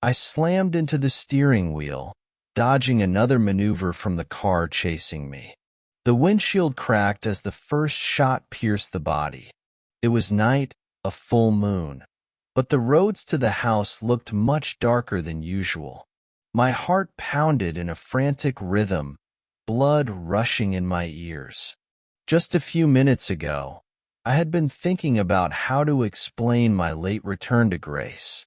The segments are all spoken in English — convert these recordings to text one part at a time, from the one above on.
I slammed into the steering wheel, dodging another maneuver from the car chasing me. The windshield cracked as the first shot pierced the body. It was night, a full moon, but the roads to the house looked much darker than usual. My heart pounded in a frantic rhythm, blood rushing in my ears. Just a few minutes ago, I had been thinking about how to explain my late return to Grace.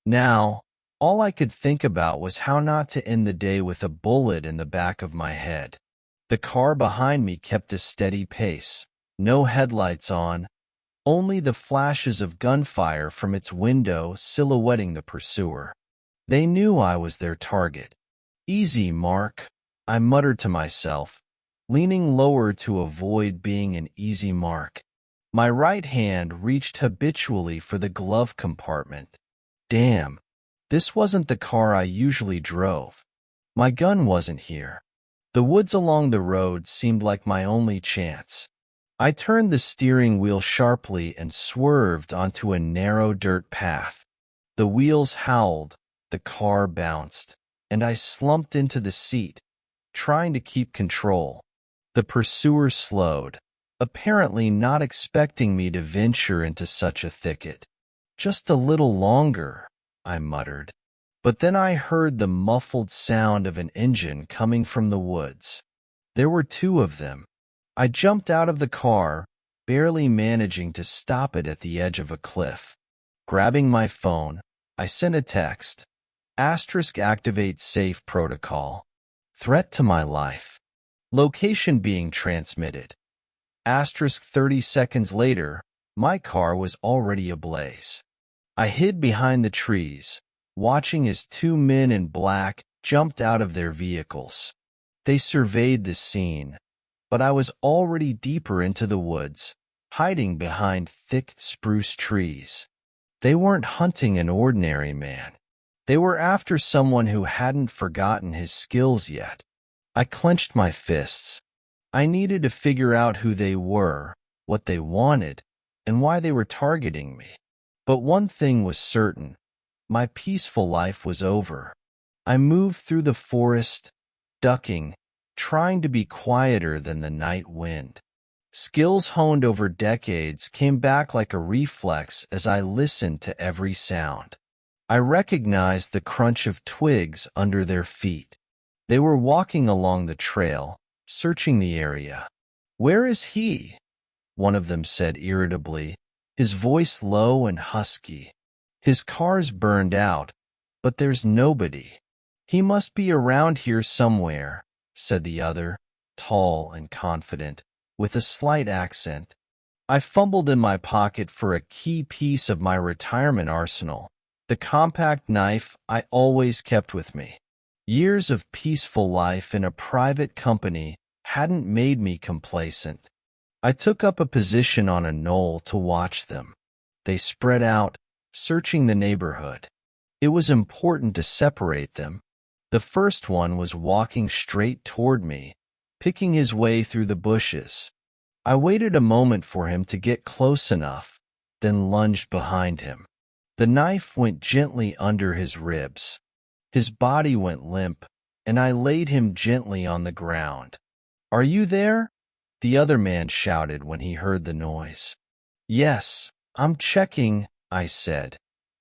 Now, all I could think about was how not to end the day with a bullet in the back of my head. The car behind me kept a steady pace, no headlights on, only the flashes of gunfire from its window silhouetting the pursuer. They knew I was their target. "Easy, Mark," I muttered to myself, leaning lower to avoid being an easy mark. My right hand reached habitually for the glove compartment. Damn, this wasn't the car I usually drove. My gun wasn't here. The woods along the road seemed like my only chance. I turned the steering wheel sharply and swerved onto a narrow dirt path. The wheels howled, the car bounced, and I slumped into the seat, trying to keep control. The pursuer slowed, apparently not expecting me to venture into such a thicket. "Just a little longer," I muttered. But then I heard the muffled sound of an engine coming from the woods. There were two of them. I jumped out of the car, barely managing to stop it at the edge of a cliff. Grabbing my phone, I sent a text. *activate safe protocol. Threat to my life. Location being transmitted. 30 seconds later, my car was already ablaze. I hid behind the trees, watching as two men in black jumped out of their vehicles. They surveyed the scene, but I was already deeper into the woods, hiding behind thick spruce trees. They weren't hunting an ordinary man. They were after someone who hadn't forgotten his skills yet. I clenched my fists. I needed to figure out who they were, what they wanted, and why they were targeting me. But one thing was certain. My peaceful life was over. I moved through the forest, ducking, trying to be quieter than the night wind. Skills honed over decades came back like a reflex as I listened to every sound. I recognized the crunch of twigs under their feet. They were walking along the trail, searching the area. "Where is he?" one of them said irritably, his voice low and husky. "His car's burned out, but there's nobody." "He must be around here somewhere," said the other, tall and confident, with a slight accent. I fumbled in my pocket for a key piece of my retirement arsenal, the compact knife I always kept with me. Years of peaceful life in a private company hadn't made me complacent. I took up a position on a knoll to watch them. They spread out, searching the neighborhood. It was important to separate them. The first one was walking straight toward me, picking his way through the bushes. I waited a moment for him to get close enough, then lunged behind him. The knife went gently under his ribs. His body went limp, and I laid him gently on the ground. "Are you there?" the other man shouted when he heard the noise. "Yes, I'm checking," I said,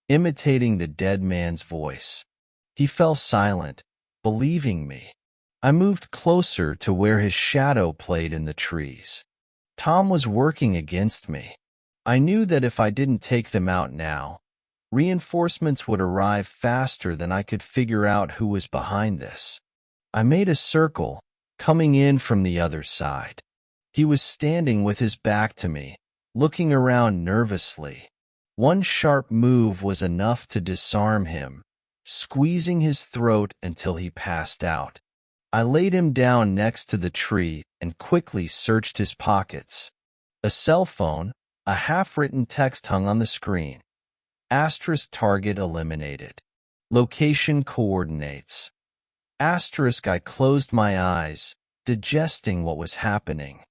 imitating the dead man's voice. He fell silent, believing me. I moved closer to where his shadow played in the trees. Tom was working against me. I knew that if I didn't take them out now, reinforcements would arrive faster than I could figure out who was behind this. I made a circle, coming in from the other side. He was standing with his back to me, looking around nervously. One sharp move was enough to disarm him, squeezing his throat until he passed out. I laid him down next to the tree and quickly searched his pockets. A cell phone, a half-written text hung on the screen. *target eliminated. Location coordinates. I closed my eyes, digesting what was happening.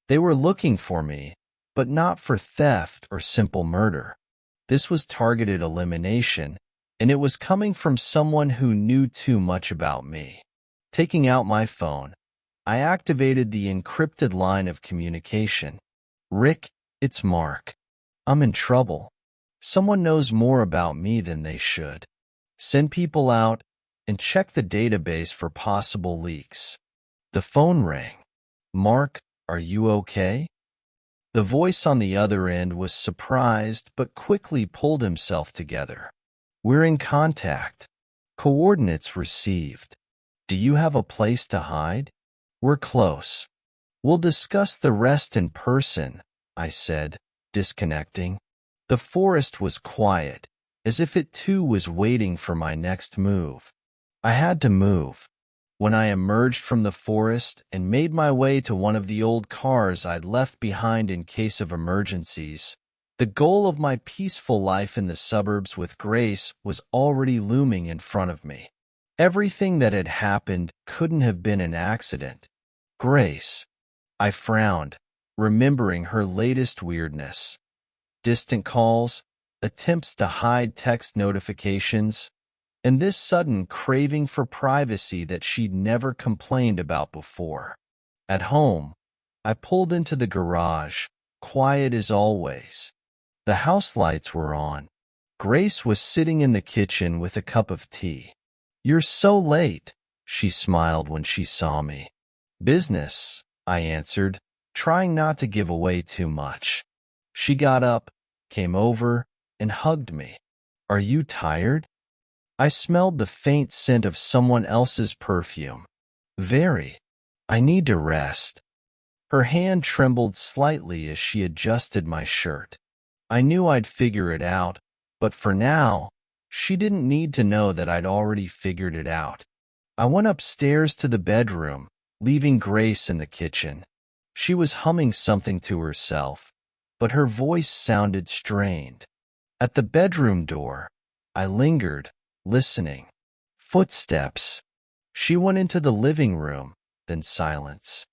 They were looking for me, but not for theft or simple murder. This was targeted elimination, and it was coming from someone who knew too much about me. Taking out my phone, I activated the encrypted line of communication. Rick, it's Mark. I'm in trouble. Someone knows more about me than they should. Send people out and check the database for possible leaks. The phone rang. Mark, are you okay? The voice on the other end was surprised but quickly pulled himself together. We're in contact. Coordinates received. Do you have a place to hide? We're close. We'll discuss the rest in person, I said, disconnecting. The forest was quiet, as if it too was waiting for my next move. I had to move. When I emerged from the forest and made my way to one of the old cars I'd left behind in case of emergencies, the goal of my peaceful life in the suburbs with Grace was already looming in front of me. Everything that had happened couldn't have been an accident. Grace. I frowned, remembering her latest weirdness. Distant calls, attempts to hide text notifications, and this sudden craving for privacy that she'd never complained about before. At home, I pulled into the garage, quiet as always. The house lights were on. Grace was sitting in the kitchen with a cup of tea. "You're so late," she smiled when she saw me. "Business," I answered, trying not to give away too much. She got up, came over, and hugged me. "Are you tired?" I smelled the faint scent of someone else's perfume. "Very. I need to rest." Her hand trembled slightly as she adjusted my shirt. I knew I'd figure it out, but for now, she didn't need to know that I'd already figured it out. I went upstairs to the bedroom, leaving Grace in the kitchen. She was humming something to herself, but her voice sounded strained. At the bedroom door, I lingered, listening. Footsteps. She went into the living room, then silence.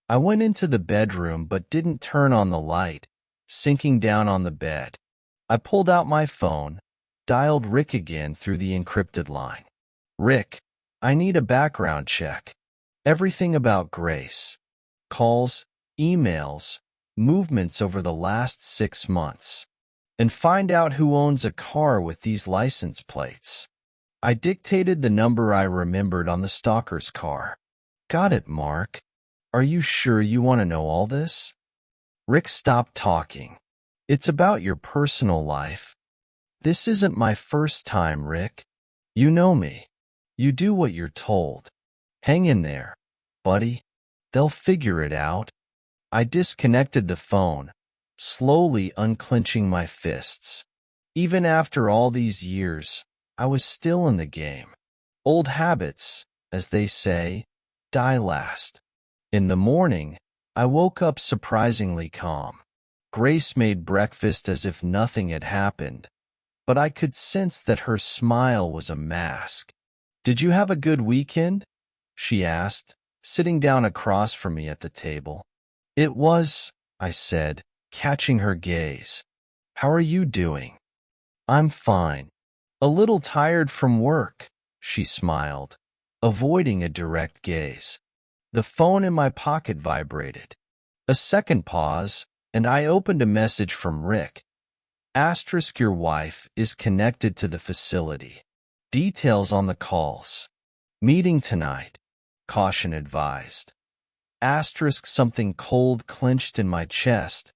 I went into the bedroom but didn't turn on the light, sinking down on the bed. I pulled out my phone, dialed Rick again through the encrypted line. "Rick, I need a background check. Everything about Grace. Calls, emails, movements over the last 6 months. And find out who owns a car with these license plates." I dictated the number I remembered on the stalker's car. "Got it, Mark. Are you sure you want to know all this?" Rick stopped talking. "It's about your personal life." "This isn't my first time, Rick. You know me. You do what you're told. Hang in there, buddy. They'll figure it out." I disconnected the phone, slowly unclenching my fists. Even after all these years, I was still in the game. Old habits, as they say, die last. In the morning, I woke up surprisingly calm. Grace made breakfast as if nothing had happened, but I could sense that her smile was a mask. "Did you have a good weekend?" she asked, sitting down across from me at the table. "It was," I said, catching her gaze. "How are you doing?" "I'm fine. A little tired from work," she smiled, avoiding a direct gaze. The phone in my pocket vibrated. A second pause, and I opened a message from Rick. Asterisk, your wife is connected to the facility. Details on the calls. Meeting tonight. Caution advised. Asterisk, something cold clenched in my chest,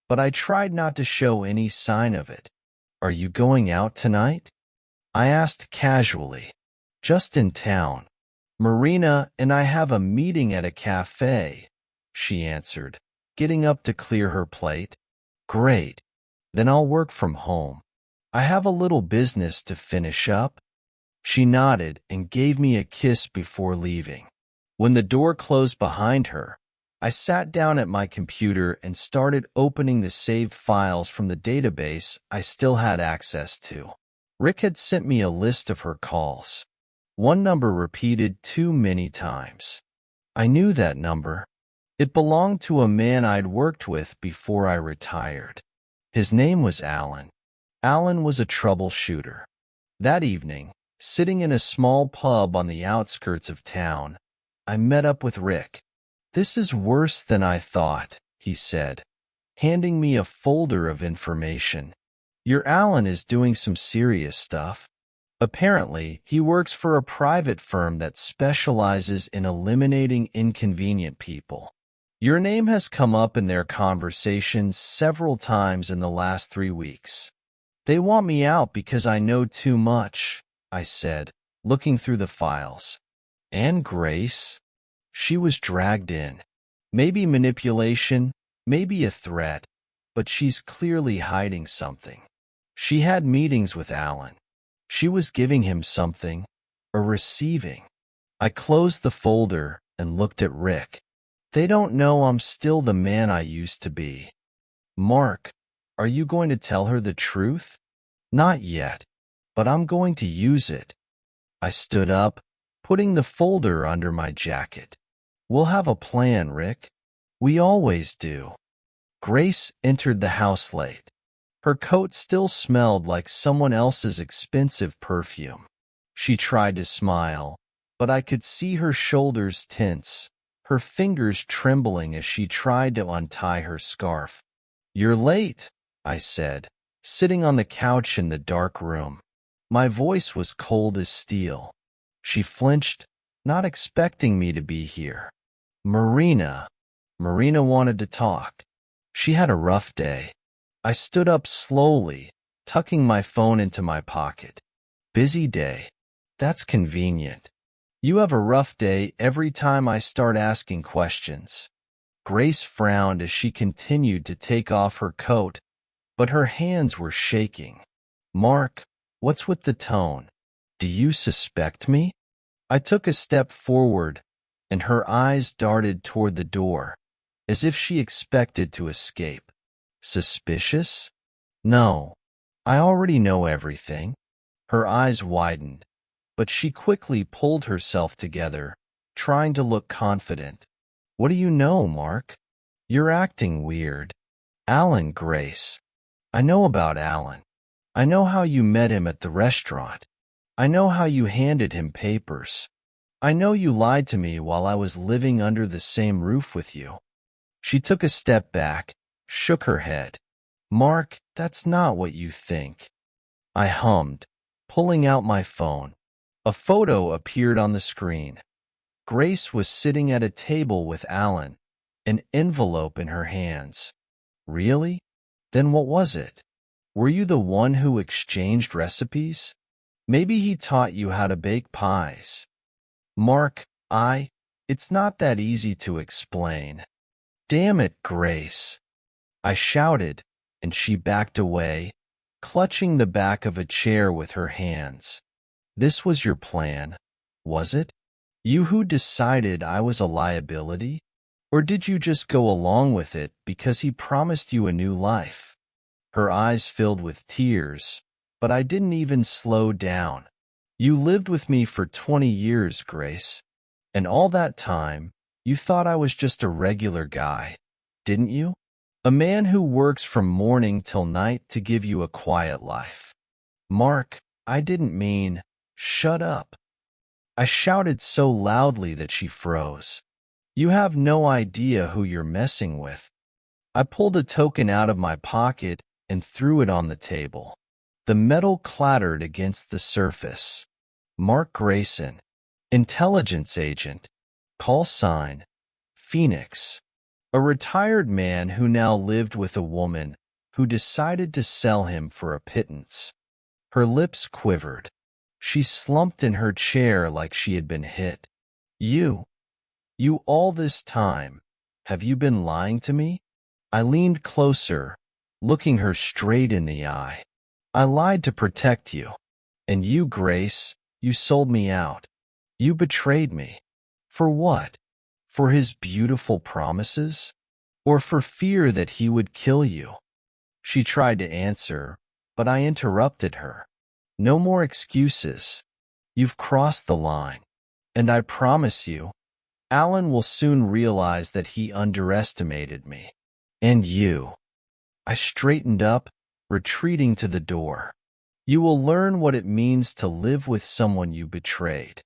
but I tried not to show any sign of it. "Are you going out tonight?" I asked casually. "Just in town. Marina and I have a meeting at a cafe," she answered, getting up to clear her plate. "Great. Then I'll work from home. I have a little business to finish up." She nodded and gave me a kiss before leaving. When the door closed behind her, I sat down at my computer and started opening the saved files from the database I still had access to. Rick had sent me a list of her calls. One number repeated too many times. I knew that number. It belonged to a man I'd worked with before I retired. His name was Alan. Alan was a troubleshooter. That evening, sitting in a small pub on the outskirts of town, I met up with Rick. "This is worse than I thought," he said, handing me a folder of information. "Your Alan is doing some serious stuff. Apparently, he works for a private firm that specializes in eliminating inconvenient people. Your name has come up in their conversations several times in the last 3 weeks. They want me out because I know too much," I said, looking through the files. "And Grace?" "She was dragged in. Maybe manipulation, maybe a threat, but she's clearly hiding something. She had meetings with Alan. She was giving him something, or receiving." I closed the folder and looked at Rick. "They don't know I'm still the man I used to be." "Mark, are you going to tell her the truth?" "Not yet, but I'm going to use it." I stood up, putting the folder under my jacket. "We'll have a plan, Rick. We always do." Grace entered the house late. Her coat still smelled like someone else's expensive perfume. She tried to smile, but I could see her shoulders tense, her fingers trembling as she tried to untie her scarf. "You're late," I said, sitting on the couch in the dark room. My voice was cold as steel. She flinched, not expecting me to be here. Marina wanted to talk. She had a rough day." I stood up slowly, tucking my phone into my pocket. "Busy day. That's convenient. You have a rough day every time I start asking questions." Grace frowned as she continued to take off her coat, but her hands were shaking. "Mark, what's with the tone? Do you suspect me?" I took a step forward, and her eyes darted toward the door, as if she expected to escape. "Suspicious? No. I already know everything." Her eyes widened, but she quickly pulled herself together, trying to look confident. "What do you know, Mark? You're acting weird." "Alan, Grace. I know about Alan. I know how you met him at the restaurant. I know how you handed him papers. I know you lied to me while I was living under the same roof with you." She took a step back, shook her head. "Mark, that's not what you think." I hummed, pulling out my phone. A photo appeared on the screen. Grace was sitting at a table with Alan, an envelope in her hands. "Really? Then what was it? Were you the one who exchanged recipes? Maybe he taught you how to bake pies." "Mark, it's not that easy to explain." "Damn it, Grace." I shouted, and she backed away, clutching the back of a chair with her hands. "This was your plan, was it? You who decided I was a liability? Or did you just go along with it because he promised you a new life?" Her eyes filled with tears, but I didn't even slow down. "You lived with me for 20 years, Grace, and all that time, you thought I was just a regular guy, didn't you? A man who works from morning till night to give you a quiet life." "Mark, I didn't mean—" "Shut up." I shouted so loudly that she froze. "You have no idea who you're messing with." I pulled a token out of my pocket and threw it on the table. The metal clattered against the surface. "Mark Grayson, intelligence agent, call sign, Phoenix." A retired man who now lived with a woman who decided to sell him for a pittance. Her lips quivered. She slumped in her chair like she had been hit. You all this time, have you been lying to me?" I leaned closer, looking her straight in the eye. "I lied to protect you. And you, Grace, you sold me out. You betrayed me. For what? For his beautiful promises? Or for fear that he would kill you?" She tried to answer, but I interrupted her. "No more excuses. You've crossed the line. And I promise you, Alan will soon realize that he underestimated me. And you." I straightened up, retreating to the door. You will learn what it means to live with someone you betrayed.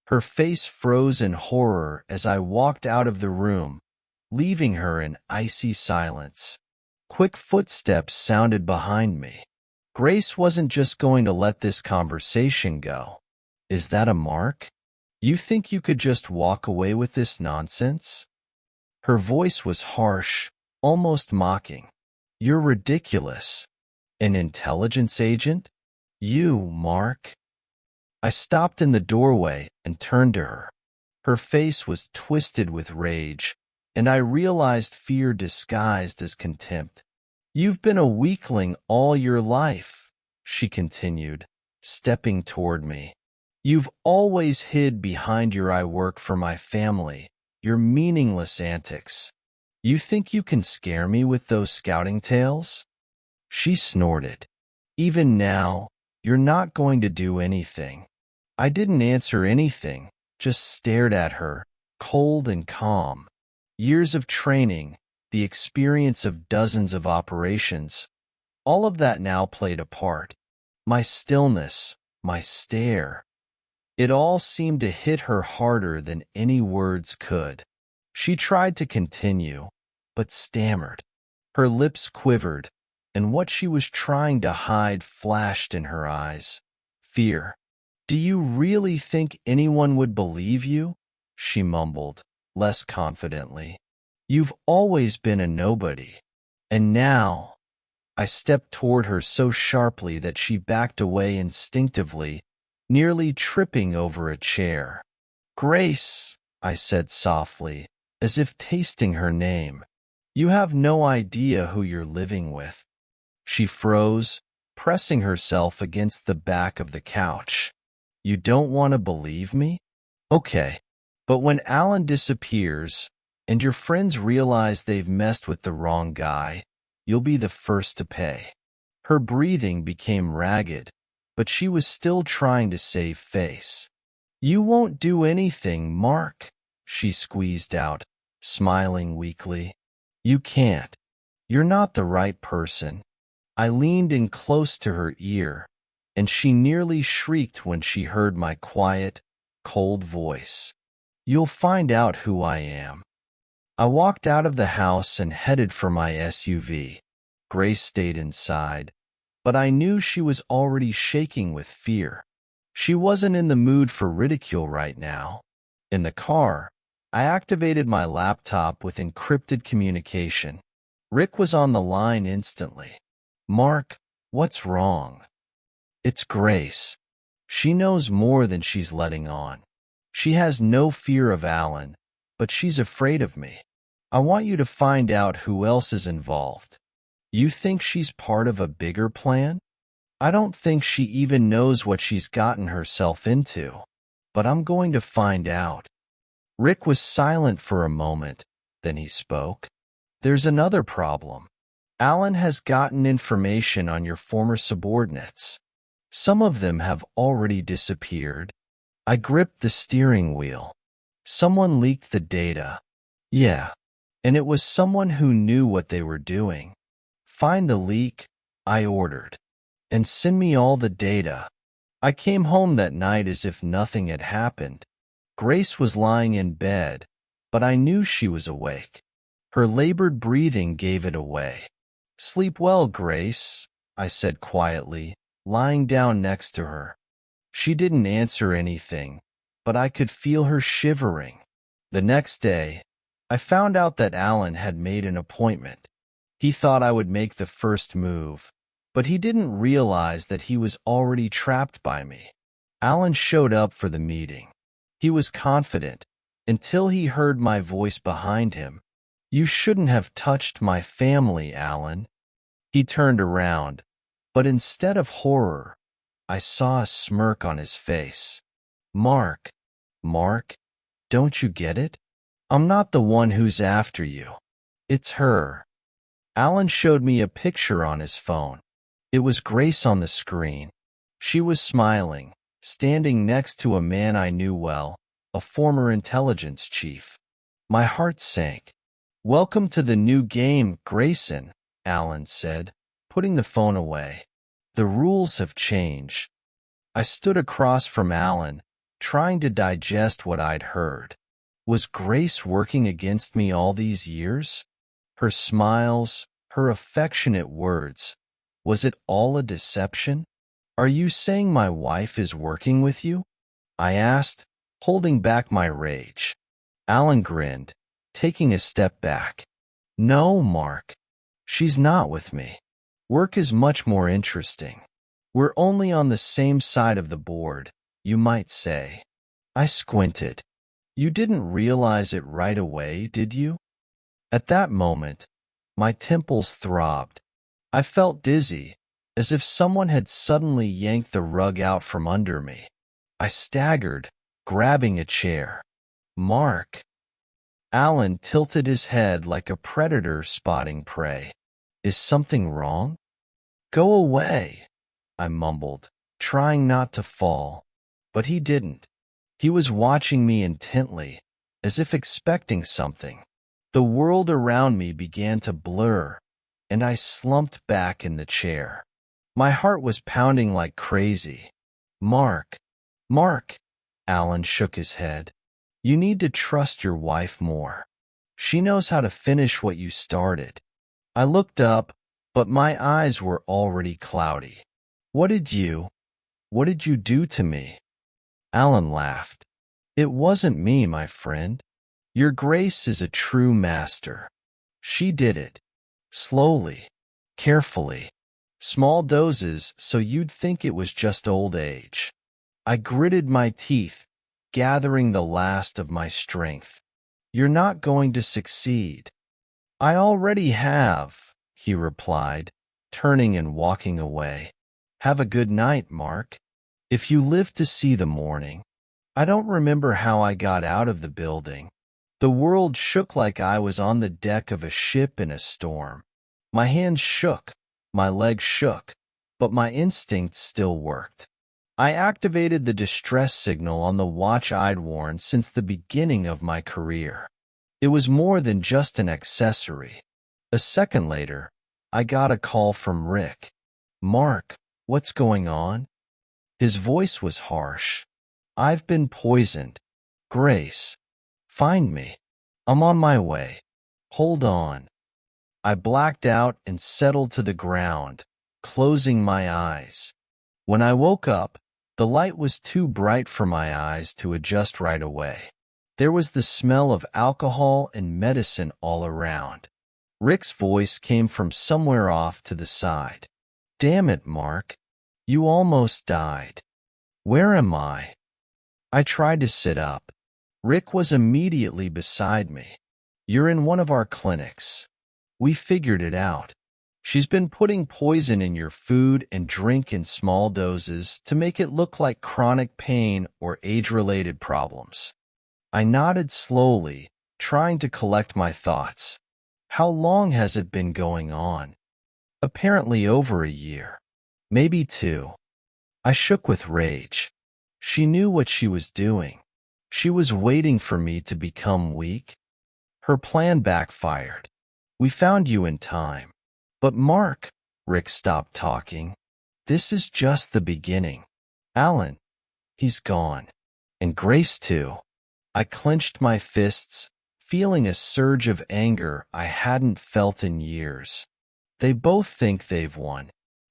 Her face froze in horror as I walked out of the room, leaving her in icy silence. Quick footsteps sounded behind me. Grace wasn't just going to let this conversation go. Is that a mark? You think you could just walk away with this nonsense? Her voice was harsh, almost mocking. You're ridiculous. An intelligence agent? You, Mark? I stopped in the doorway and turned to her. Her face was twisted with rage, and I realized fear disguised as contempt. You've been a weakling all your life, she continued, stepping toward me. You've always hid behind your "I work for my family," your meaningless antics. You think you can scare me with those scouting tales? She snorted. Even now, you're not going to do anything. I didn't answer anything, just stared at her, cold and calm. Years of training, the experience of dozens of operations, all of that now played a part. My stillness, my stare. It all seemed to hit her harder than any words could. She tried to continue, but stammered. Her lips quivered, and what she was trying to hide flashed in her eyes. Fear. Do you really think anyone would believe you? She mumbled, less confidently. You've always been a nobody. And now, I stepped toward her so sharply that she backed away instinctively, nearly tripping over a chair. Grace, I said softly, as if tasting her name. You have no idea who you're living with. She froze, pressing herself against the back of the couch. You don't want to believe me? Okay. But when Alan disappears, and your friends realize they've messed with the wrong guy, you'll be the first to pay. Her breathing became ragged, but she was still trying to save face. You won't do anything, Mark, she squeezed out, smiling weakly. You can't. You're not the right person. I leaned in close to her ear, and she nearly shrieked when she heard my quiet, cold voice. You'll find out who I am. I walked out of the house and headed for my SUV. Grace stayed inside, but I knew she was already shaking with fear. She wasn't in the mood for ridicule right now. In the car, I activated my laptop with encrypted communication. Rick was on the line instantly. Mark, what's wrong? It's Grace. She knows more than she's letting on. She has no fear of Alan, but she's afraid of me. I want you to find out who else is involved. You think she's part of a bigger plan? I don't think she even knows what she's gotten herself into, but I'm going to find out. Rick was silent for a moment, then he spoke. There's another problem. Alan has gotten information on your former subordinates. Some of them have already disappeared. I gripped the steering wheel. Someone leaked the data. Yeah, and it was someone who knew what they were doing. Find the leak, I ordered, and send me all the data. I came home that night as if nothing had happened. Grace was lying in bed, but I knew she was awake. Her labored breathing gave it away. Sleep well, Grace, I said quietly, lying down next to her. She didn't answer anything, but I could feel her shivering. The next day, I found out that Alan had made an appointment. He thought I would make the first move, but he didn't realize that he was already trapped by me. Alan showed up for the meeting. He was confident, until he heard my voice behind him. You shouldn't have touched my family, Alan. He turned around, but instead of horror, I saw a smirk on his face. Mark, don't you get it? I'm not the one who's after you. It's her. Alan showed me a picture on his phone. It was Grace on the screen. She was smiling, standing next to a man I knew well, a former intelligence chief. My heart sank. Welcome to the new game, Grayson, Alan said, putting the phone away. The rules have changed. I stood across from Alan, trying to digest what I'd heard. Was Grace working against me all these years? Her smiles, her affectionate words. Was it all a deception? Are you saying my wife is working with you? I asked, holding back my rage. Alan grinned, taking a step back. No, Mark. She's not with me. Work is much more interesting. We're only on the same side of the board, you might say. I squinted. You didn't realize it right away, did you? At that moment, my temples throbbed. I felt dizzy, as if someone had suddenly yanked the rug out from under me. I staggered, grabbing a chair. Mark. Alan tilted his head like a predator spotting prey. Is something wrong? Go away, I mumbled, trying not to fall. But he didn't. He was watching me intently, as if expecting something. The world around me began to blur, and I slumped back in the chair. My heart was pounding like crazy. Mark, Mark, Alan shook his head. You need to trust your wife more. She knows how to finish what you started. I looked up, but my eyes were already cloudy. What did you do to me? Alan laughed. It wasn't me, my friend. Your Grace is a true master. She did it. Slowly, carefully. Small doses so you'd think it was just old age. I gritted my teeth, gathering the last of my strength. You're not going to succeed. I already have, he replied, turning and walking away. Have a good night, Mark. If you live to see the morning. I don't remember how I got out of the building. The world shook like I was on the deck of a ship in a storm. My hands shook, my legs shook, but my instincts still worked. I activated the distress signal on the watch I'd worn since the beginning of my career. It was more than just an accessory. A second later, I got a call from Rick. Mark, what's going on? His voice was harsh. I've been poisoned. Grace, find me. I'm on my way. Hold on. I blacked out and settled to the ground, closing my eyes. When I woke up, the light was too bright for my eyes to adjust right away. There was the smell of alcohol and medicine all around. Rick's voice came from somewhere off to the side. Damn it, Mark. You almost died. Where am I? I tried to sit up. Rick was immediately beside me. You're in one of our clinics. We figured it out. She's been putting poison in your food and drink in small doses to make it look like chronic pain or age-related problems. I nodded slowly, trying to collect my thoughts. How long has it been going on? Apparently over a year. Maybe 2. I shook with rage. She knew what she was doing. She was waiting for me to become weak. Her plan backfired. We found you in time. But Mark, Rick stopped talking. This is just the beginning. Alan, he's gone. And Grace too. I clenched my fists, feeling a surge of anger I hadn't felt in years. They both think they've won,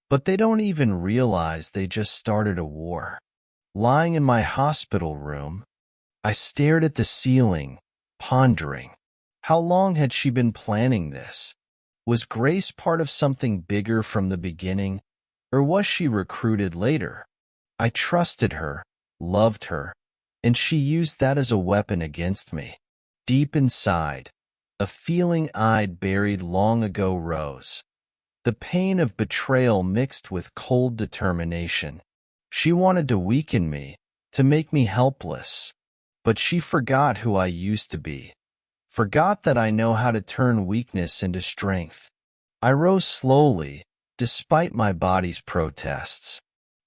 but they don't even realize they just started a war. Lying in my hospital room, I stared at the ceiling, pondering. How long had she been planning this? Was Grace part of something bigger from the beginning, or was she recruited later? I trusted her, loved her, and she used that as a weapon against me. Deep inside, a feeling I'd buried long ago rose. The pain of betrayal mixed with cold determination. She wanted to weaken me, to make me helpless. But she forgot who I used to be. Forgot that I know how to turn weakness into strength. I rose slowly, despite my body's protests.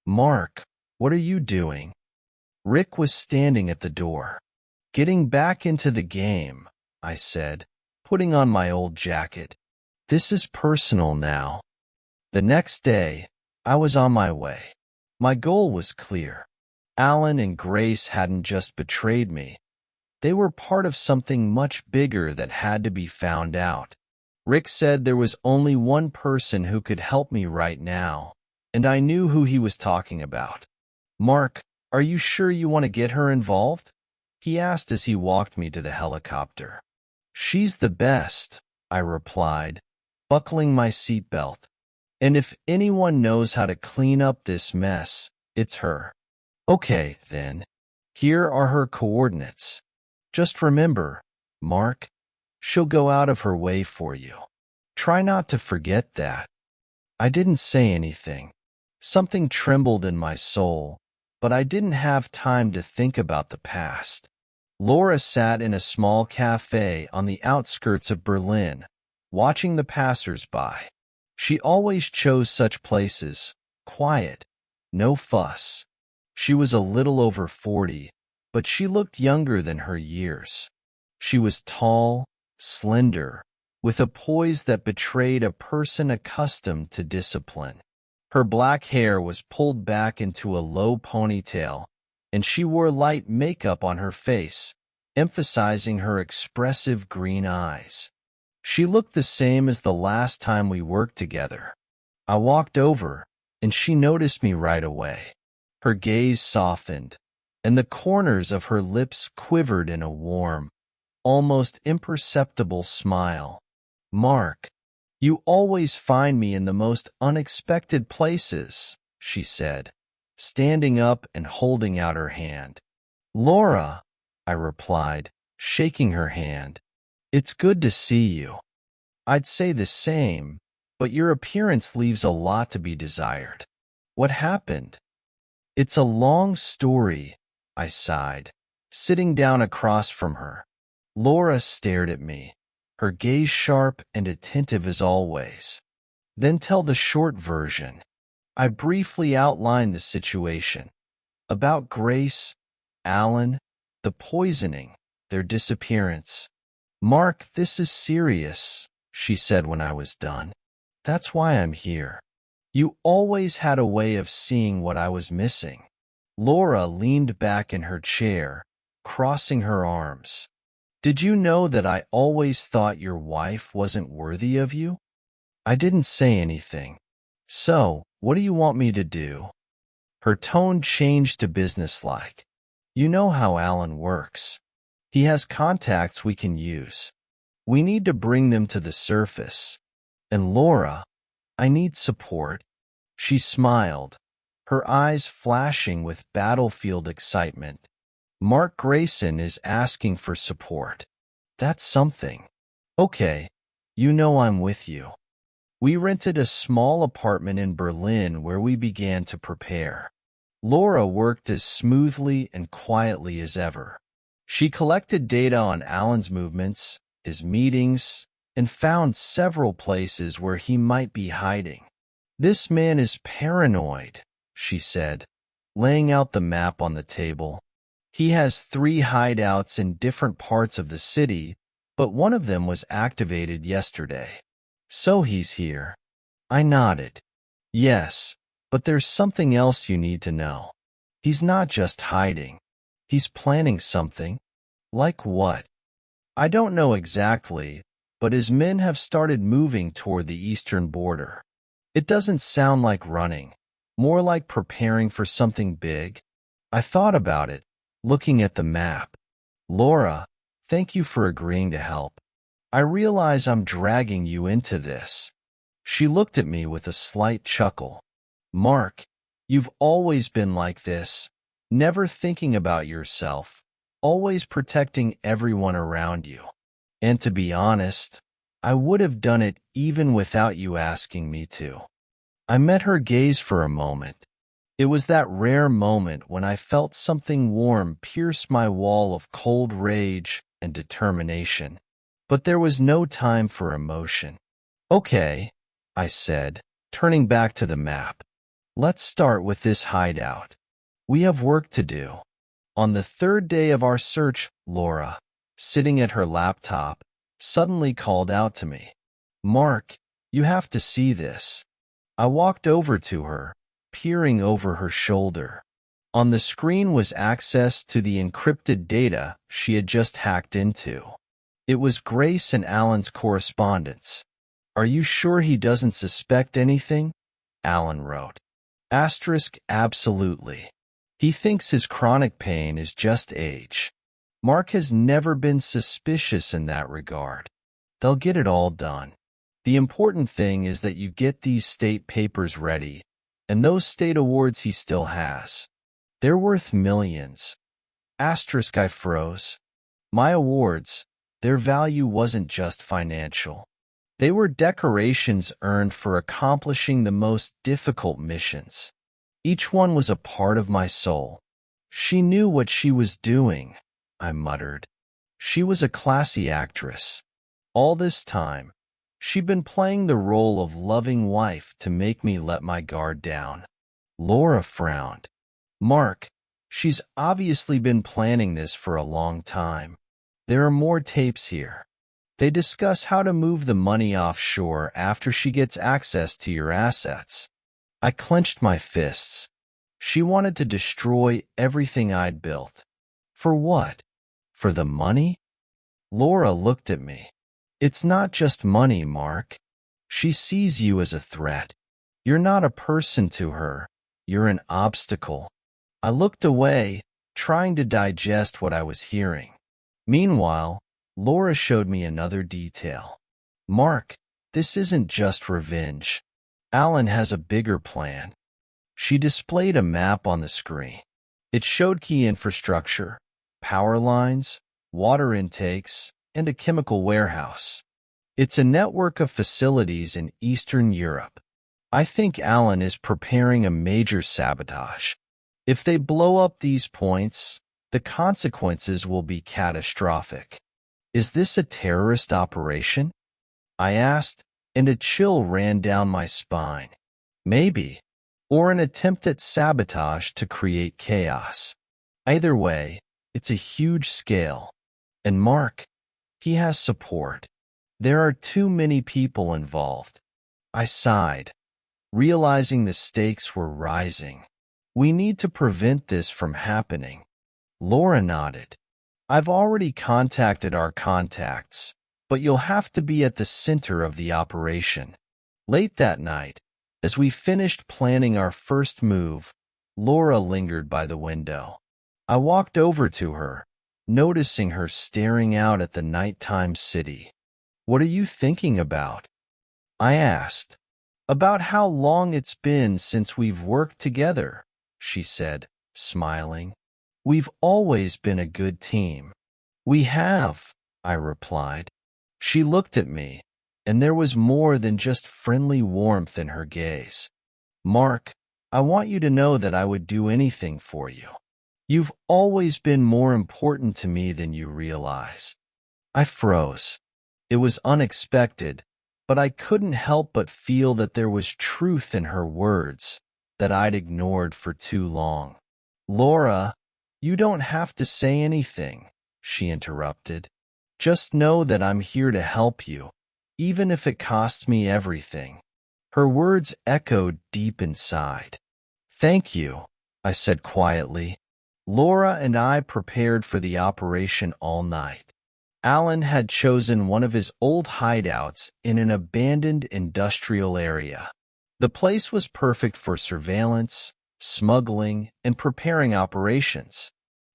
Mark, what are you doing? Rick was standing at the door. Getting back into the game, I said, putting on my old jacket. This is personal now. The next day, I was on my way. My goal was clear. Alan and Grace hadn't just betrayed me. They were part of something much bigger that had to be found out. Rick said there was only one person who could help me right now, and I knew who he was talking about. Mark, are you sure you want to get her involved? He asked as he walked me to the helicopter. She's the best, I replied, buckling my seatbelt. And if anyone knows how to clean up this mess, it's her. Okay, then. Here are her coordinates. Just remember, Mark, she'll go out of her way for you. Try not to forget that. I didn't say anything. Something trembled in my soul, but I didn't have time to think about the past. Laura sat in a small cafe on the outskirts of Berlin, watching the passers-by. She always chose such places, quiet, no fuss. She was a little over 40, but she looked younger than her years. She was tall, slender, with a poise that betrayed a person accustomed to discipline. Her black hair was pulled back into a low ponytail, and she wore light makeup on her face, emphasizing her expressive green eyes. She looked the same as the last time we worked together. I walked over, and she noticed me right away. Her gaze softened, and the corners of her lips quivered in a warm, almost imperceptible smile. Mark, you always find me in the most unexpected places, she said, standing up and holding out her hand. Laura, I replied, shaking her hand. It's good to see you. I'd say the same, but your appearance leaves a lot to be desired. What happened? It's a long story, I sighed, sitting down across from her. Laura stared at me, her gaze sharp and attentive as always. Then tell the short version. I briefly outlined the situation. About Grace, Alan, the poisoning, their disappearance. Mark, this is serious, she said when I was done. That's why I'm here. You always had a way of seeing what I was missing. Laura leaned back in her chair, crossing her arms. Did you know that I always thought your wife wasn't worthy of you? I didn't say anything. So, what do you want me to do? Her tone changed to businesslike. You know how Alan works. He has contacts we can use. We need to bring them to the surface. And Laura, I need support. She smiled, her eyes flashing with battlefield excitement. Mark Grayson is asking for support. That's something. Okay, you know I'm with you. We rented a small apartment in Berlin where we began to prepare. Laura worked as smoothly and quietly as ever. She collected data on Alan's movements, his meetings, and found several places where he might be hiding. This man is paranoid, she said, laying out the map on the table. He has 3 hideouts in different parts of the city, but one of them was activated yesterday. So he's here. I nodded. Yes, but there's something else you need to know. He's not just hiding. He's planning something. Like what? I don't know exactly, but his men have started moving toward the eastern border. It doesn't sound like running, more like preparing for something big. I thought about it, looking at the map. Laura, thank you for agreeing to help. I realize I'm dragging you into this. She looked at me with a slight chuckle. Mark, you've always been like this, never thinking about yourself, always protecting everyone around you. And to be honest, I would have done it even without you asking me to. I met her gaze for a moment. It was that rare moment when I felt something warm pierce my wall of cold rage and determination. But there was no time for emotion. Okay, I said, turning back to the map. Let's start with this hideout. We have work to do. On the 3rd day of our search, Laura, sitting at her laptop, suddenly called out to me. Mark, you have to see this. I walked over to her, peering over her shoulder. On the screen was access to the encrypted data she had just hacked into. It was Grace and Alan's correspondence. "Are you sure he doesn't suspect anything?" Alan wrote. Absolutely. He thinks his chronic pain is just age. Mark has never been suspicious in that regard. They'll get it all done. The important thing is that you get these state papers ready, and those state awards he still has. They're worth millions. I froze. My awards, their value wasn't just financial. They were decorations earned for accomplishing the most difficult missions. Each one was a part of my soul. She knew what she was doing, I muttered. She was a classy actress. All this time, she'd been playing the role of loving wife to make me let my guard down. Laura frowned. "Mark, she's obviously been planning this for a long time. There are more tapes here. They discuss how to move the money offshore after she gets access to your assets." I clenched my fists. She wanted to destroy everything I'd built. For what? For the money? Laura looked at me. "It's not just money, Mark. She sees you as a threat. You're not a person to her. You're an obstacle." I looked away, trying to digest what I was hearing. Meanwhile, Laura showed me another detail. "Mark, this isn't just revenge. Alan has a bigger plan." She displayed a map on the screen. It showed key infrastructure, power lines, water intakes, and a chemical warehouse. "It's a network of facilities in Eastern Europe. I think Alan is preparing a major sabotage. If they blow up these points, the consequences will be catastrophic." "Is this a terrorist operation?" I asked, and a chill ran down my spine. "Maybe. Or an attempt at sabotage to create chaos. Either way, it's a huge scale. And Mark, he has support. There are too many people involved." I sighed, realizing the stakes were rising. "We need to prevent this from happening." Laura nodded. "I've already contacted our contacts, but you'll have to be at the center of the operation." Late that night, as we finished planning our first move, Laura lingered by the window. I walked over to her, noticing her staring out at the nighttime city. "What are you thinking about?" I asked. "About how long it's been since we've worked together," she said, smiling. "We've always been a good team." "We have," I replied. She looked at me, and there was more than just friendly warmth in her gaze. "Mark, I want you to know that I would do anything for you. You've always been more important to me than you realize." I froze. It was unexpected, but I couldn't help but feel that there was truth in her words that I'd ignored for too long. "Laura, you don't have to say anything," she interrupted. "Just know that I'm here to help you, even if it costs me everything." Her words echoed deep inside. "Thank you," I said quietly. Laura and I prepared for the operation all night. Alan had chosen one of his old hideouts in an abandoned industrial area. The place was perfect for surveillance, smuggling, and preparing operations.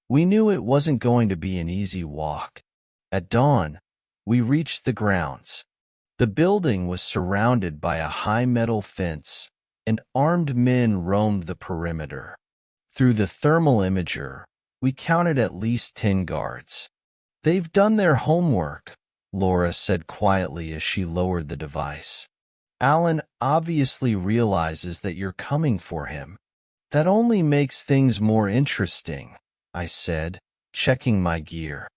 We knew it wasn't going to be an easy walk. At dawn, we reached the grounds. The building was surrounded by a high metal fence, and armed men roamed the perimeter. Through the thermal imager, we counted at least 10 guards. "They've done their homework," Laura said quietly as she lowered the device. "Alan obviously realizes that you're coming for him." "That only makes things more interesting," I said, checking my gear.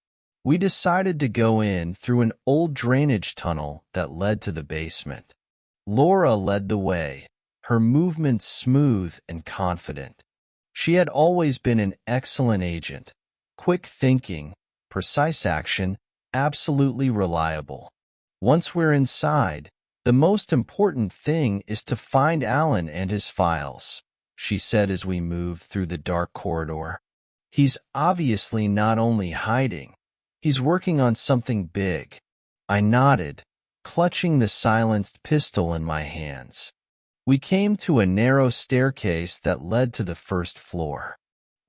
We decided to go in through an old drainage tunnel that led to the basement. Laura led the way, her movements smooth and confident. She had always been an excellent agent, quick thinking, precise action, absolutely reliable. Once we're inside, The most important thing is to find Alan and his files, she said as we moved through the dark corridor. He's obviously not only hiding, he's working on something big. I nodded, clutching the silenced pistol in my hands. We came to a narrow staircase that led to the first floor.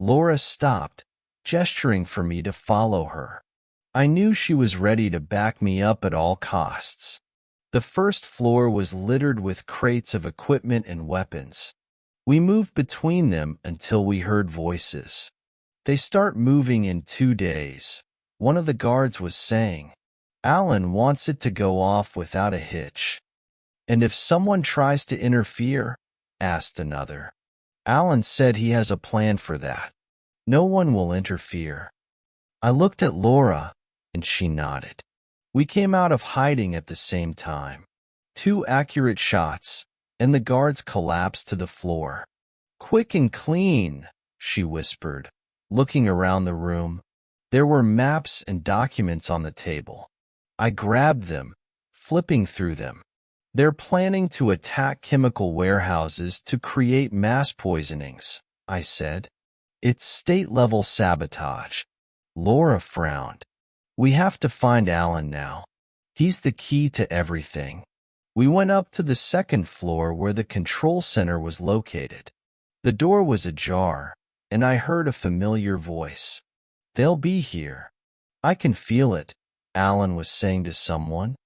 Laura stopped, gesturing for me to follow her. I knew she was ready to back me up at all costs. The first floor was littered with crates of equipment and weapons. We moved between them until we heard voices. "They start moving in 2 days," one of the guards was saying. "Alan wants it to go off without a hitch." "And if someone tries to interfere?" asked another. "Alan said he has a plan for that. No one will interfere." I looked at Laura, and she nodded. We came out of hiding at the same time. 2 accurate shots, and the guards collapsed to the floor. "Quick and clean," she whispered, looking around the room. There were maps and documents on the table. I grabbed them, flipping through them. "They're planning to attack chemical warehouses to create mass poisonings," I said. "It's state-level sabotage." Laura frowned. "We have to find Alan now. He's the key to everything." We went up to the second floor where the control center was located. The door was ajar, and I heard a familiar voice. "They'll be here. I can feel it," Alan was saying to someone.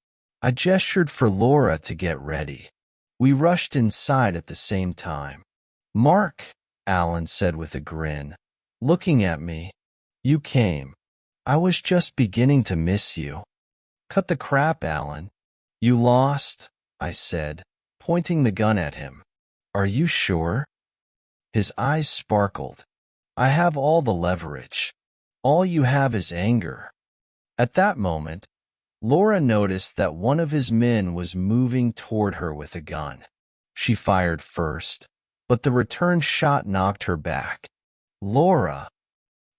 I gestured for Laura to get ready. We rushed inside at the same time. "Mark," Alan said with a grin, looking at me. "You came. I was just beginning to miss you." "Cut the crap, Alan. You lost," I said, pointing the gun at him. "Are you sure?" His eyes sparkled. "I have all the leverage. All you have is anger." At that moment, Laura noticed that one of his men was moving toward her with a gun. She fired first, but the return shot knocked her back. "Laura!"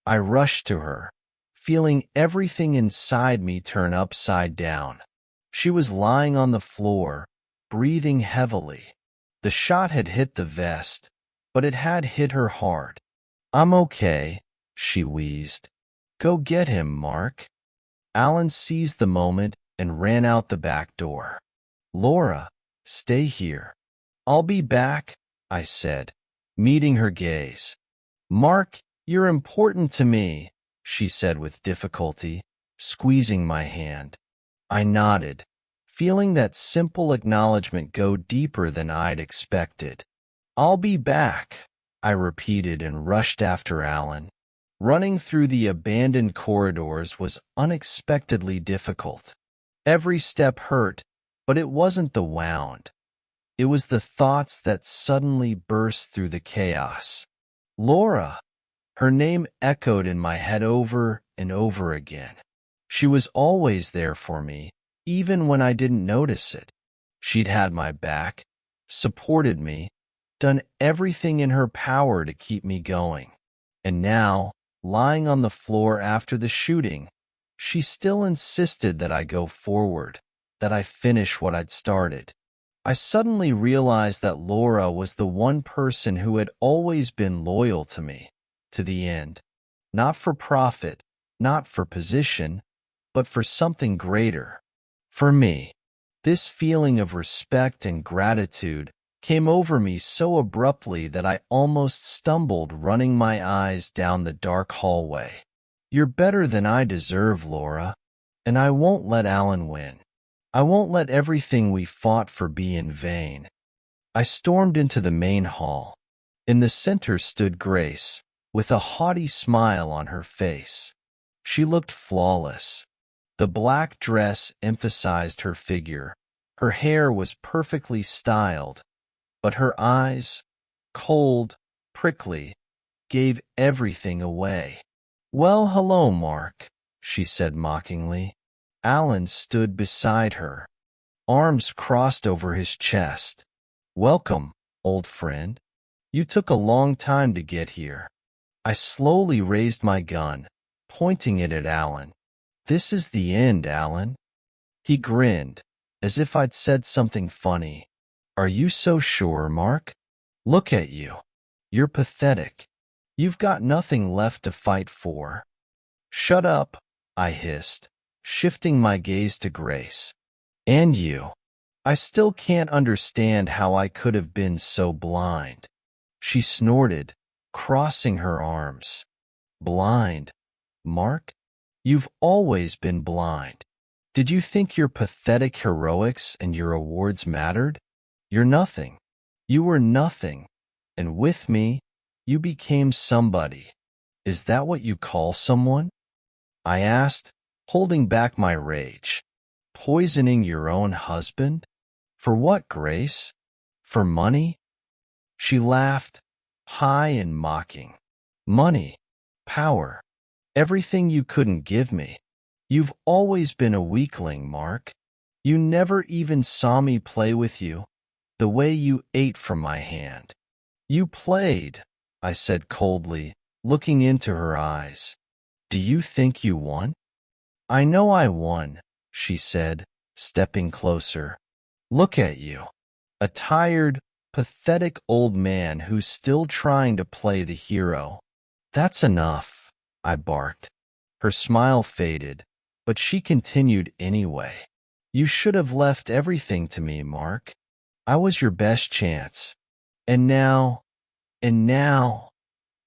I rushed to her, feeling everything inside me turn upside down. She was lying on the floor, breathing heavily. The shot had hit the vest, but it had hit her hard. "I'm okay," she wheezed. "Go get him, Mark." Alan seized the moment and ran out the back door. "Laura, stay here." "I'll be back," I said, meeting her gaze. "Mark, you're important to me," she said with difficulty, squeezing my hand. I nodded, feeling that simple acknowledgement go deeper than I'd expected. "I'll be back," I repeated and rushed after Alan. Running through the abandoned corridors was unexpectedly difficult. Every step hurt, but it wasn't the wound. It was the thoughts that suddenly burst through the chaos. Laura! Her name echoed in my head over and over again. She was always there for me, even when I didn't notice it. She'd had my back, supported me, done everything in her power to keep me going. And now, lying on the floor after the shooting, she still insisted that I go forward, that I finish what I'd started. I suddenly realized that Laura was the one person who had always been loyal to me, to the end. Not for profit, not for position, but for something greater. For me. This feeling of respect and gratitude came over me so abruptly that I almost stumbled running my eyes down the dark hallway. "You're better than I deserve, Laura, and I won't let Alan win. I won't let everything we fought for be in vain." I stormed into the main hall. In the center stood Grace, with a haughty smile on her face. She looked flawless. The black dress emphasized her figure. Her hair was perfectly styled, but her eyes, cold, prickly, gave everything away. "Well, hello, Mark," she said mockingly. Alan stood beside her, arms crossed over his chest. "Welcome, old friend. You took a long time to get here." I slowly raised my gun, pointing it at Alan. "This is the end, Alan." He grinned, as if I'd said something funny. Are you so sure, Mark? Look at you. You're pathetic. You've got nothing left to fight for. Shut up, I hissed, shifting my gaze to Grace. And you. I still can't understand how I could have been so blind. She snorted, crossing her arms. Blind? Mark? You've always been blind. Did you think your pathetic heroics and your awards mattered? You're nothing. You were nothing. And with me, you became somebody. Is that what you call someone? I asked, holding back my rage. Poisoning your own husband? For what, Grace? For money? She laughed, high and mocking. Money, power, everything you couldn't give me. You've always been a weakling, Mark. You never even saw me play with you, the way you ate from my hand. You played, I said coldly, looking into her eyes. Do you think you won? I know I won, she said, stepping closer. Look at you, a tired, pathetic old man who's still trying to play the hero. That's enough, I barked. Her smile faded, but she continued anyway. You should have left everything to me, Mark. I was your best chance. And now,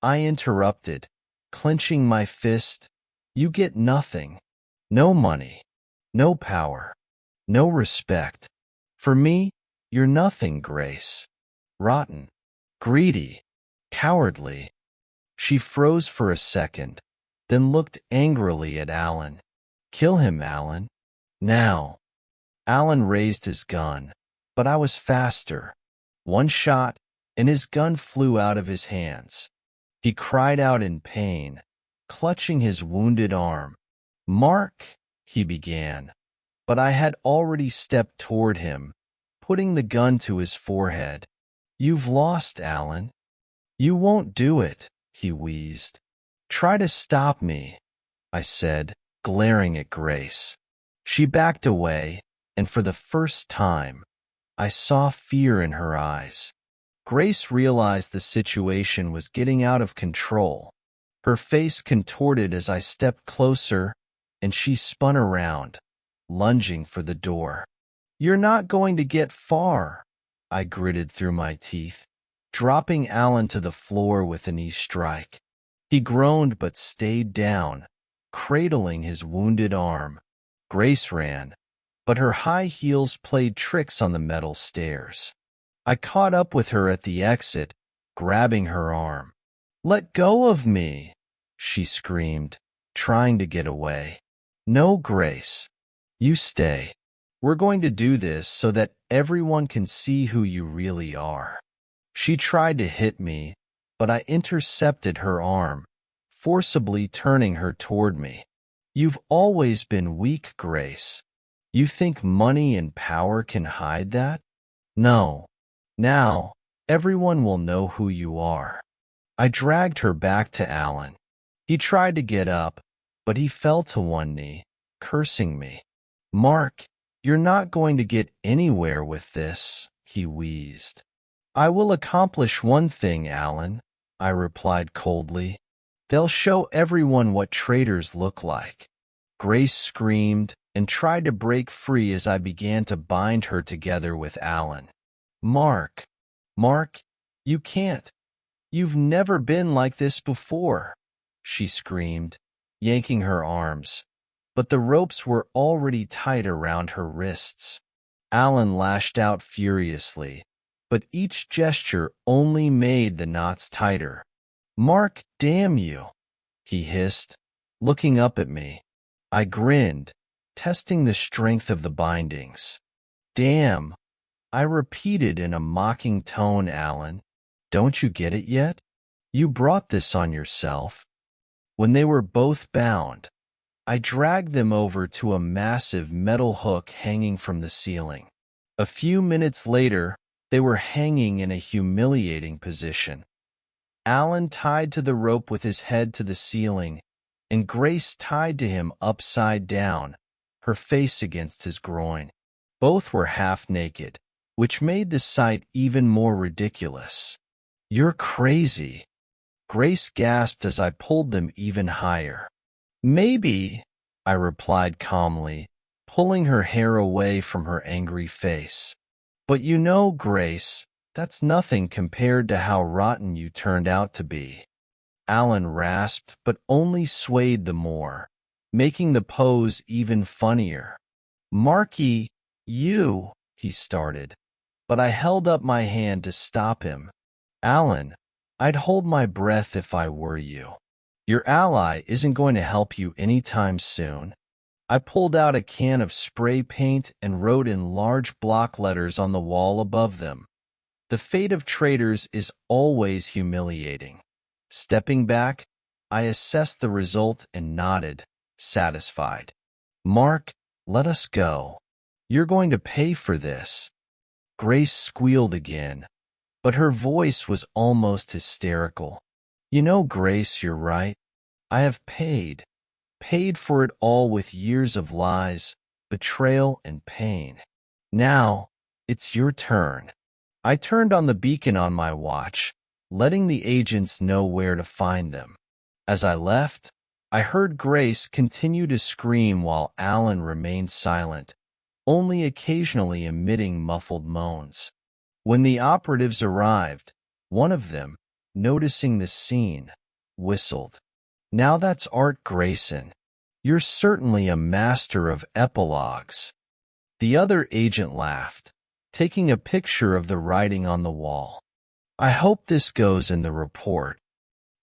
I interrupted, clenching my fist. You get nothing. No money, no power, no respect. For me, you're nothing, Grace. Rotten, greedy, cowardly. She froze for a second, then looked angrily at Alan. Kill him, Alan. Now. Alan raised his gun, but I was faster. One shot, and his gun flew out of his hands. He cried out in pain, clutching his wounded arm. Mark, he began, but I had already stepped toward him, putting the gun to his forehead. You've lost, Alan. You won't do it, he wheezed. Try to stop me, I said, glaring at Grace. She backed away, and for the first time, I saw fear in her eyes. Grace realized the situation was getting out of control. Her face contorted as I stepped closer, and she spun around, lunging for the door. You're not going to get far, I gritted through my teeth, dropping Alan to the floor with an strike. He groaned but stayed down, cradling his wounded arm. Grace ran, but her high heels played tricks on the metal stairs. I caught up with her at the exit, grabbing her arm. Let go of me, she screamed, trying to get away. No, Grace. You stay. We're going to do this so that everyone can see who you really are. She tried to hit me, but I intercepted her arm, forcibly turning her toward me. You've always been weak, Grace. You think money and power can hide that? No. Now, everyone will know who you are. I dragged her back to Alan. He tried to get up, but he fell to one knee, cursing me. Mark, you're not going to get anywhere with this, he wheezed. I will accomplish one thing, Alan, I replied coldly. They'll show everyone what traitors look like. Grace screamed and tried to break free as I began to bind her together with Alan. Mark, you can't. You've never been like this before, she screamed, yanking her arms. But the ropes were already tight around her wrists. Alan lashed out furiously, but each gesture only made the knots tighter. Mark, damn you, he hissed, looking up at me. I grinned, testing the strength of the bindings. Damn, I repeated in a mocking tone, Alan. Don't you get it yet? You brought this on yourself. When they were both bound, I dragged them over to a massive metal hook hanging from the ceiling. A few minutes later, they were hanging in a humiliating position. Alan tied to the rope with his head to the ceiling, and Grace tied to him upside down, her face against his groin. Both were half naked, which made the sight even more ridiculous. "You're crazy," Grace gasped as I pulled them even higher. "Maybe," I replied calmly, pulling her hair away from her angry face. "But you know, Grace, that's nothing compared to how rotten you turned out to be." Alan rasped, but only swayed the more, making the pose even funnier. "Marky, he started, but I held up my hand to stop him. "Alan, I'd hold my breath if I were you. Your ally isn't going to help you anytime soon." I pulled out a can of spray paint and wrote in large block letters on the wall above them, "The fate of traitors is always humiliating." Stepping back, I assessed the result and nodded, satisfied. "Mark, let us go. You're going to pay for this." Grace squealed again, but her voice was almost hysterical. "You know, Grace, you're right. I have paid for it all with years of lies, betrayal, and pain. Now, it's your turn." I turned on the beacon on my watch, letting the agents know where to find them. As I left, I heard Grace continue to scream while Alan remained silent, only occasionally emitting muffled moans. When the operatives arrived, one of them, noticing the scene, whistled. "Now that's Art Grayson. You're certainly a master of epilogues." The other agent laughed, taking a picture of the writing on the wall. "I hope this goes in the report."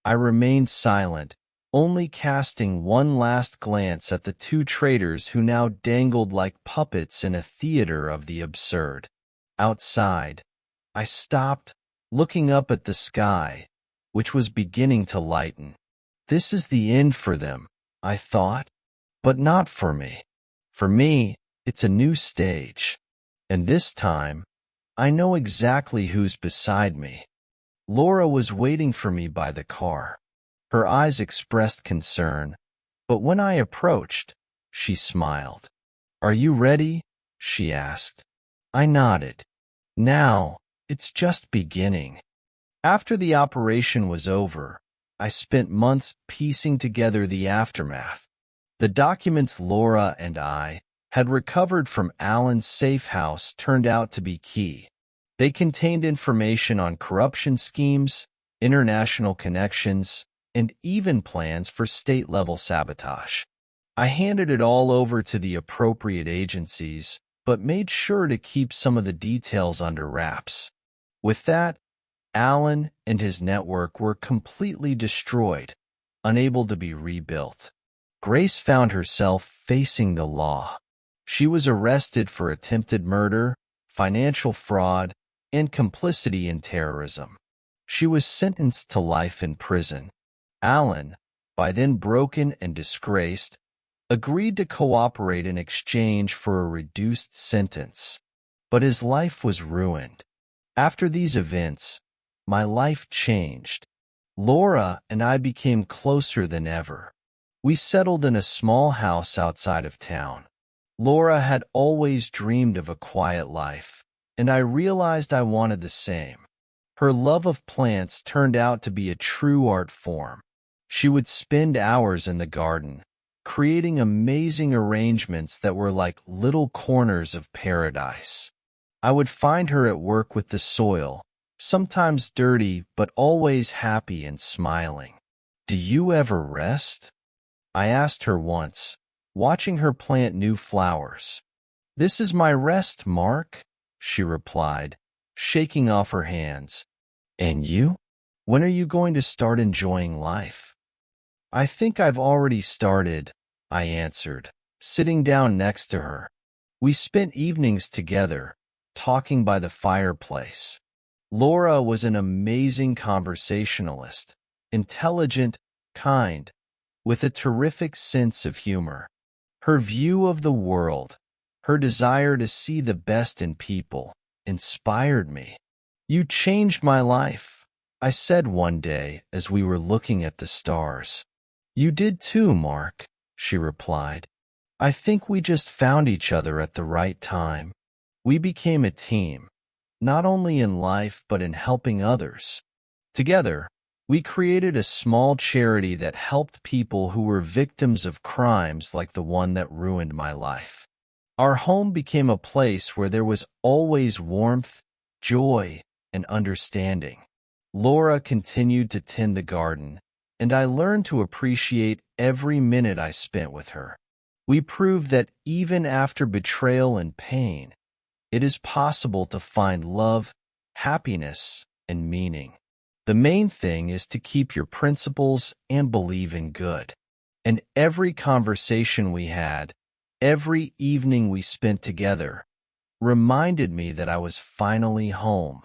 I remained silent, only casting one last glance at the two traitors who now dangled like puppets in a theater of the absurd. Outside, I stopped, looking up at the sky, which was beginning to lighten. This is the end for them, I thought, but not for me. For me, it's a new stage. And this time, I know exactly who's beside me. Laura was waiting for me by the car. Her eyes expressed concern, but when I approached, she smiled. "Are you ready?" she asked. I nodded. "Now, it's just beginning." After the operation was over, I spent months piecing together the aftermath. The documents Laura and I had recovered from Alan's safe house turned out to be key. They contained information on corruption schemes, international connections, and even plans for state-level sabotage. I handed it all over to the appropriate agencies, but made sure to keep some of the details under wraps. With that, Alan and his network were completely destroyed, unable to be rebuilt. Grace found herself facing the law. She was arrested for attempted murder, financial fraud, and complicity in terrorism. She was sentenced to life in prison. Alan, by then broken and disgraced, agreed to cooperate in exchange for a reduced sentence. But his life was ruined. After these events, my life changed. Laura and I became closer than ever. We settled in a small house outside of town. Laura had always dreamed of a quiet life, and I realized I wanted the same. Her love of plants turned out to be a true art form. She would spend hours in the garden, creating amazing arrangements that were like little corners of paradise. I would find her at work with the soil, sometimes dirty but always happy and smiling. "Do you ever rest?" I asked her once, watching her plant new flowers. "This is my rest, Mark," she replied, shaking off her hands. "And you? When are you going to start enjoying life?" "I think I've already started," I answered, sitting down next to her. We spent evenings together, talking by the fireplace. Laura was an amazing conversationalist, intelligent, kind, with a terrific sense of humor. Her view of the world, her desire to see the best in people, inspired me. "You changed my life," I said one day as we were looking at the stars. "You did too, Mark," she replied. "I think we just found each other at the right time." We became a team, not only in life but in helping others. Together, we created a small charity that helped people who were victims of crimes like the one that ruined my life. Our home became a place where there was always warmth, joy, and understanding. Laura continued to tend the garden, and I learned to appreciate every minute I spent with her. We proved that even after betrayal and pain, it is possible to find love, happiness, and meaning. The main thing is to keep your principles and believe in good. And every conversation we had, every evening we spent together, reminded me that I was finally home,